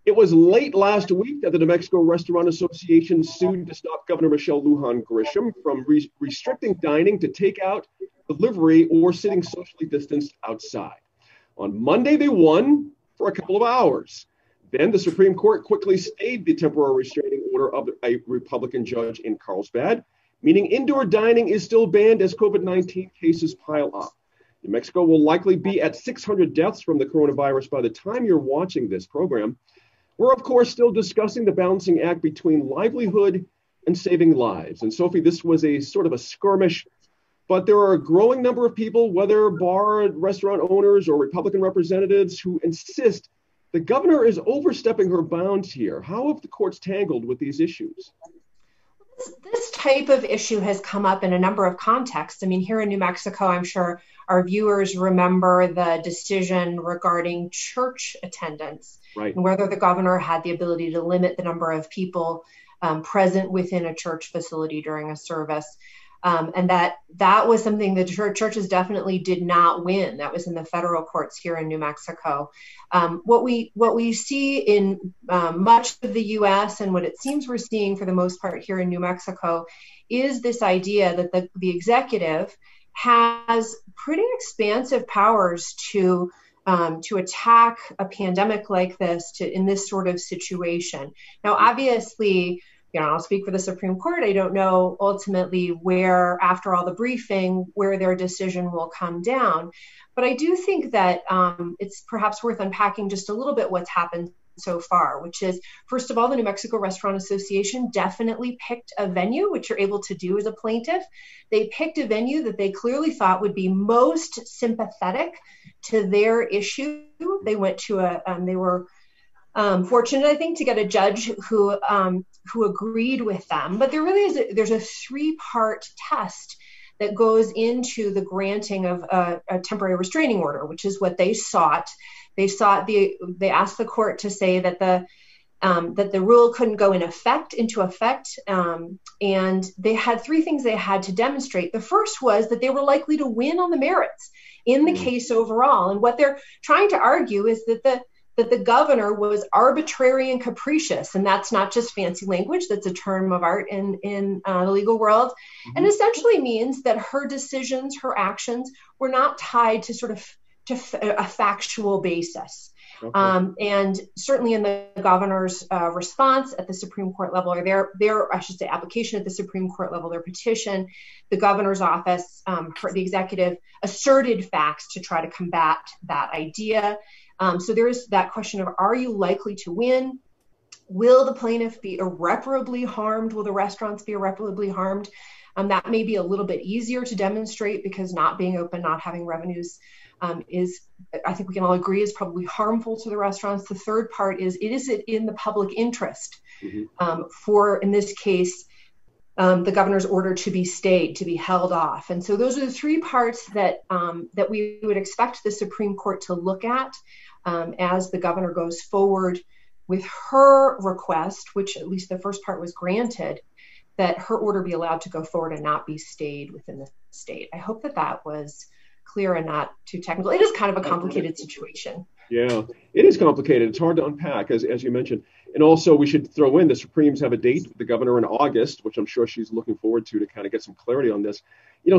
It was late last week that the New Mexico Restaurant Association sued to stop Governor Michelle Lujan Grisham from restricting dining to takeout, delivery, or sitting socially distanced outside. On Monday, they won for a couple of hours. Then the Supreme Court quickly stayed the temporary restraining order of a Republican judge in Carlsbad, meaning indoor dining is still banned as COVID-19 cases pile up. New Mexico will likely be at 600 deaths from the coronavirus by the time you're watching this program. We're, of course, still discussing the balancing act between livelihood and saving lives. And Sophie, this was a sort of a skirmish, but there are a growing number of people, whether bar, restaurant owners, or Republican representatives, who insist the governor is overstepping her bounds here. How have the courts tangled with these issues? This type of issue has come up in a number of contexts. I mean, here in New Mexico, I'm sure our viewers remember the decision regarding church attendance, right, and whether the governor had the ability to limit the number of people present within a church facility during a service. And that was something the churches definitely did not win. That was in the federal courts here in New Mexico. What we see in much of the U.S. and what it seems we're seeing for the most part here in New Mexico is this idea that the executive has pretty expansive powers to attack a pandemic like this in this sort of situation. Now, obviously, I'll speak for the Supreme Court. I don't know ultimately where, after all the briefing, where their decision will come down. But I do think that it's perhaps worth unpacking just a little bit what's happened so far, which is, first of all, the New Mexico Restaurant Association definitely picked a venue, which you're able to do as a plaintiff. They picked a venue that they clearly thought would be most sympathetic to their issue. They went to they were fortunate, I think, to get a judge who agreed with them. But there really is there's a three-part test that goes into the granting of a temporary restraining order, which is what they sought. They asked the court to say that the rule couldn't go into effect, and they had three things they had to demonstrate. The first was that they were likely to win on the merits in the case overall. And what they're trying to argue is that the governor was arbitrary and capricious. And that's not just fancy language. That's a term of art in the legal world. Mm-hmm. And essentially means that her decisions, her actions were not tied to a factual basis. Okay. And certainly in the governor's response at the Supreme Court level, or their application at the Supreme Court level, their petition, the governor's office, the executive asserted facts to try to combat that idea. So there is that question of, are you likely to win? Will the plaintiff be irreparably harmed? Will the restaurants be irreparably harmed? That may be a little bit easier to demonstrate because not being open, not having revenues is, I think we can all agree, is probably harmful to the restaurants. The third part is, is it in the public interest for, in this case, the governor's order to be stayed, to be held off? And so those are the three parts that we would expect the Supreme Court to look at as the governor goes forward with her request, which at least the first part was granted, that her order be allowed to go forward and not be stayed within the state. I hope that was clear and not too technical. It is kind of a complicated situation. Yeah, it is complicated. It's hard to unpack, as you mentioned. And also, we should throw in the Supremes have a date with the governor in August, which I'm sure she's looking forward to kind of get some clarity on this.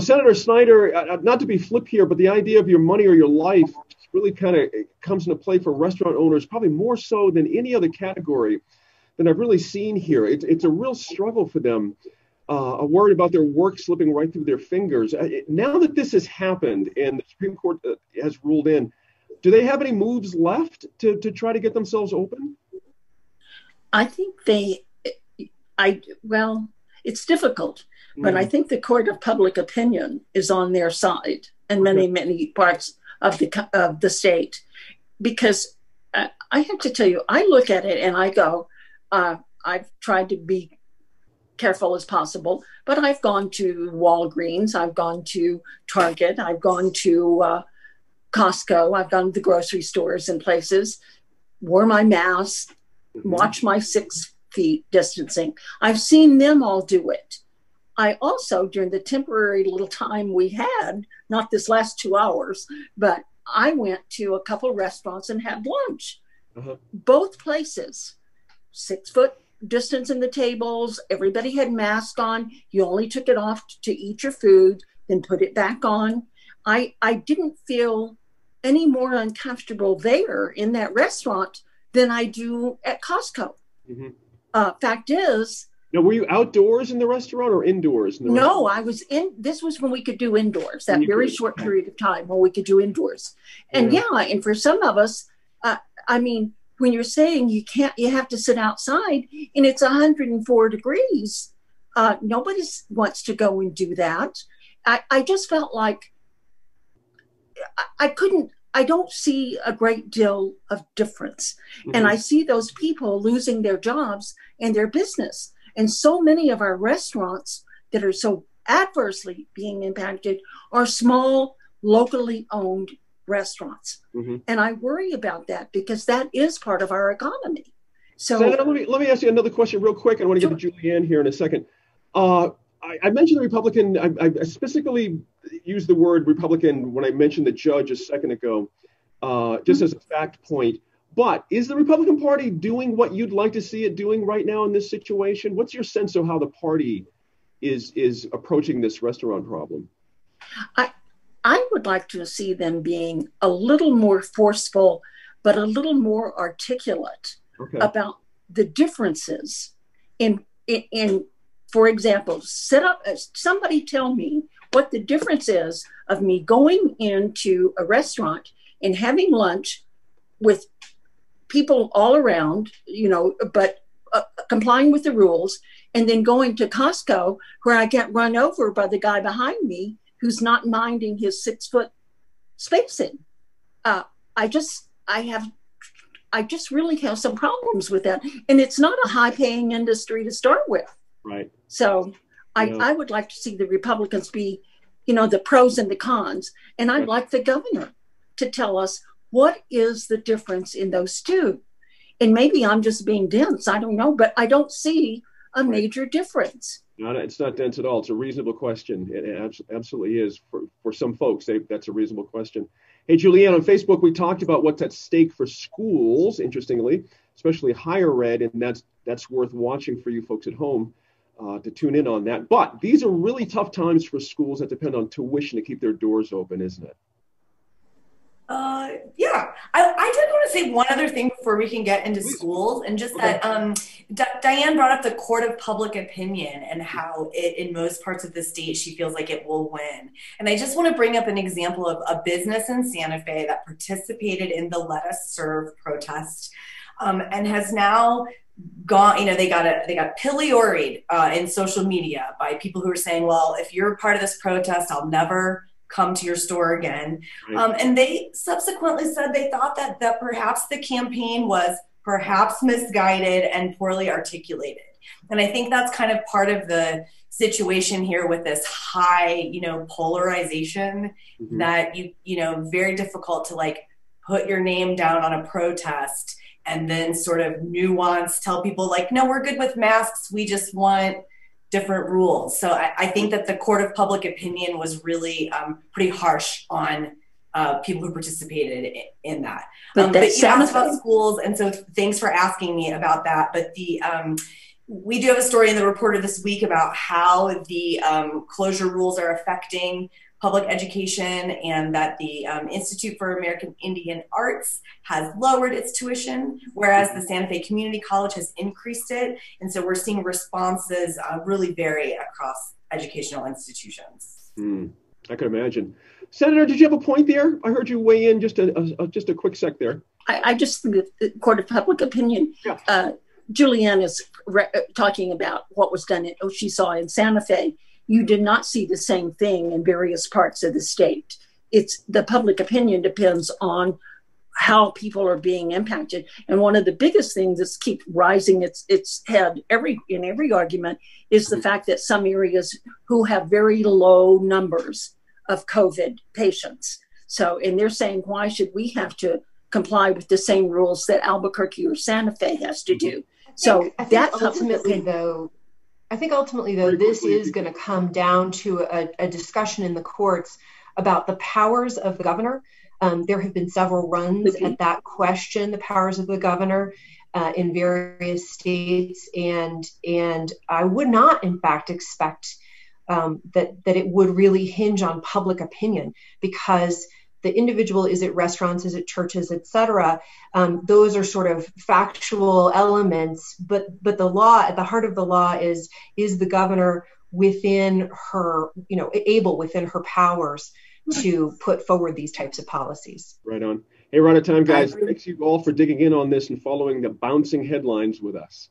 Senator Snyder, not to be flip here, but the idea of your money or your life really kind of comes into play for restaurant owners, probably more so than any other category than I've really seen here. It's a real struggle for them. Are worried about their work slipping right through their fingers. Now that this has happened and the Supreme Court has ruled in, do they have any moves left to try to get themselves open? I think it's difficult, but I think the court of public opinion is on their side in many parts of the state, because I have to tell you, I look at it and I go, I've tried to be careful as possible, but I've gone to Walgreens, I've gone to Target, I've gone to Costco, I've gone to the grocery stores and places, wore my mask, watched my 6 feet distancing. I've seen them all do it. I also, during the temporary little time we had, not this last 2 hours, but I went to a couple restaurants and had lunch. both places, 6 foot distance in the tables, everybody had masks on, you only took it off to eat your food, then put it back on. I didn't feel any more uncomfortable there in that restaurant than I do at Costco. Fact is, now, were you outdoors in the restaurant or indoors? No, I was in. This was when we could do indoors. That very short period of time when we could do indoors. And and for some of us, I mean, when you're saying you have to sit outside and it's 104 degrees, nobody wants to go and do that. I just felt like I don't see a great deal of difference. And I see those people losing their jobs and their business. And so many of our restaurants that are so adversely being impacted are small, locally owned restaurants. And I worry about that because that is part of our economy. So Senator, let me ask you another question real quick. I want to get to Julianne here in a second. I mentioned the Republican. I specifically used the word Republican when I mentioned the judge a second ago, just as a fact point. But is the Republican Party doing what you'd like to see it doing right now in this situation? What's your sense of how the party is approaching this restaurant problem? I would like to see them being a little more forceful, but a little more articulate about the differences in for example, somebody tell me what the difference is of me going into a restaurant and having lunch with people all around, but complying with the rules, and then going to Costco where I get run over by the guy behind me who's not minding his 6 foot spacing. I just really have some problems with that. And it's not a high paying industry to start with. Right. So I would like to see the Republicans be, the pros and the cons. And I'd like the governor to tell us what is the difference in those two. And maybe I'm just being dense. I don't know, but I don't see a major difference. No, it's not dense at all. It's a reasonable question. It absolutely is. For some folks, that's a reasonable question. Hey, Julianne, on Facebook, we talked about what's at stake for schools, interestingly, especially higher ed, and that's worth watching for you folks at home to tune in on that. But these are really tough times for schools that depend on tuition to keep their doors open, isn't it? Yeah, I did want to say one other thing before we can get into schools, and just that Diane brought up the court of public opinion and how in most parts of the state she feels like it will win. And I just want to bring up an example of a business in Santa Fe that participated in the Let Us Serve protest and has now gone, they got pilloried in social media by people who are saying, well, if you're part of this protest, I'll never come to your store again. And they subsequently said they thought that perhaps the campaign was perhaps misguided and poorly articulated. And I think that's kind of part of the situation here with this high, polarization that very difficult to put your name down on a protest and then sort of nuance, tell people no, we're good with masks. We just want different rules. So I think that the court of public opinion was really pretty harsh on people who participated in that. But you asked about schools, and so thanks for asking me about that. But we do have a story in the Reporter this week about how the closure rules are affecting public education, and that the Institute for American Indian Arts has lowered its tuition, whereas the Santa Fe Community College has increased it. And so we're seeing responses really vary across educational institutions. I could imagine. Senator, did you have a point there? I heard you weigh in just a quick sec there. I just think that the court of public opinion, Julianne is talking about what was done, she saw in Santa Fe. You did not see the same thing in various parts of the state. It's the public opinion depends on how people are being impacted. And one of the biggest things that keeps rising its head in every argument is the fact that some areas who have very low numbers of COVID patients. So, and they're saying, why should we have to comply with the same rules that Albuquerque or Santa Fe has to do? I think ultimately, though, this is going to come down to a discussion in the courts about the powers of the governor. There have been several runs at that question, the powers of the governor, in various states, and I would not, in fact, expect that it would really hinge on public opinion, because the individual is at restaurants, is at churches, etc. Those are sort of factual elements, but the law, at the heart of the law, is the governor within her, able within her powers to put forward these types of policies. Right on. Hey, we're out of time, guys. Thanks you all for digging in on this and following the bouncing headlines with us.